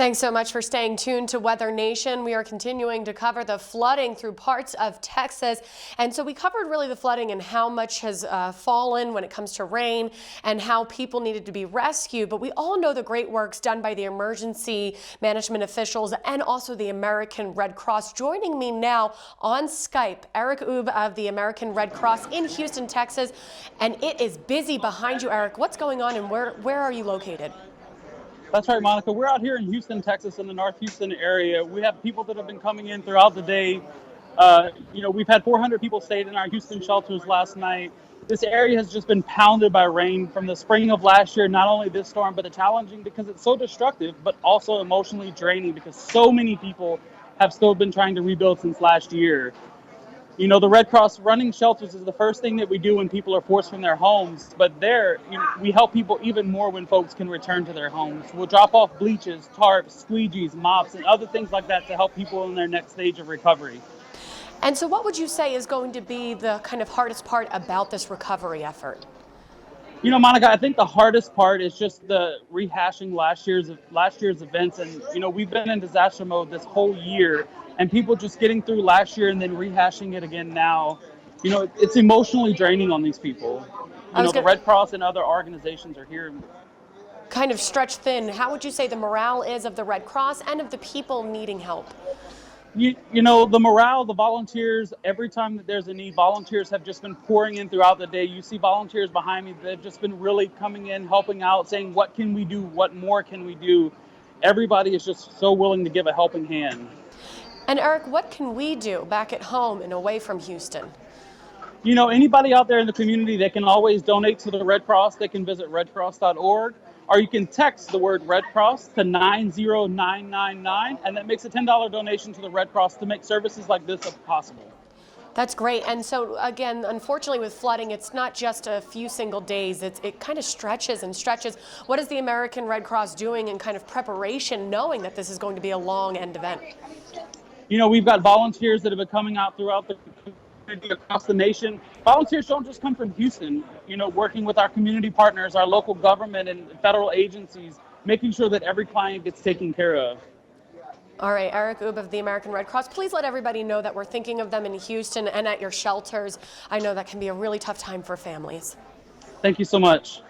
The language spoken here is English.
Thanks so much for staying tuned to Weather Nation. We are continuing to cover the flooding through parts of Texas. And so we covered really the flooding and how much has fallen when it comes to rain and how people needed to be rescued. But we all know the great works done by the emergency management officials and also the American Red Cross. Joining me now on Skype, Eric Ourbe of the American Red Cross in Houston, Texas. And it is busy behind you, Eric. What's going on and where are you located? That's right, Monica. We're out here in Houston, Texas, in the North Houston area. We have people that have been coming in throughout the day. We've had 400 people stayed in our Houston shelters last night. This area has just been pounded by rain from the spring of last year. Not only this storm, but it's challenging because it's so destructive, but also emotionally draining because so many people have still been trying to rebuild since last year. You know, the Red Cross running shelters is the first thing that we do when people are forced from their homes. But we help people even more when folks can return to their homes. We'll drop off bleachers, tarps, squeegees, mops, and other things like that to help people in their next stage of recovery. And so what would you say is going to be the kind of hardest part about this recovery effort? You know, Monica, I think the hardest part is just the rehashing last year's events. And, we've been in disaster mode this whole year. And people just getting through last year and then rehashing it again now, it's emotionally draining on these people. The Red Cross and other organizations are here. Kind of stretched thin. How would you say the morale is of the Red Cross and of the people needing help? The morale, the volunteers, every time that there's a need, volunteers have just been pouring in throughout the day. You see volunteers behind me. They've just been really coming in, helping out, saying, what can we do? What more can we do? Everybody is just so willing to give a helping hand. And Eric, what can we do back at home and away from Houston? Anybody out there in the community, they can always donate to the Red Cross. They can visit redcross.org, or you can text the word Red Cross to 90999, and that makes a $10 donation to the Red Cross to make services like this possible. That's great. And so, again, unfortunately with flooding, it's not just a few single days. It kind of stretches and stretches. What is the American Red Cross doing in kind of preparation, knowing that this is going to be a long end event? We've got volunteers that have been coming out throughout the community across the nation. Volunteers don't just come from Houston, working with our community partners, our local government and federal agencies, making sure that every client gets taken care of. All right, Eric Ourbe of the American Red Cross, please let everybody know that we're thinking of them in Houston and at your shelters. I know that can be a really tough time for families. Thank you so much.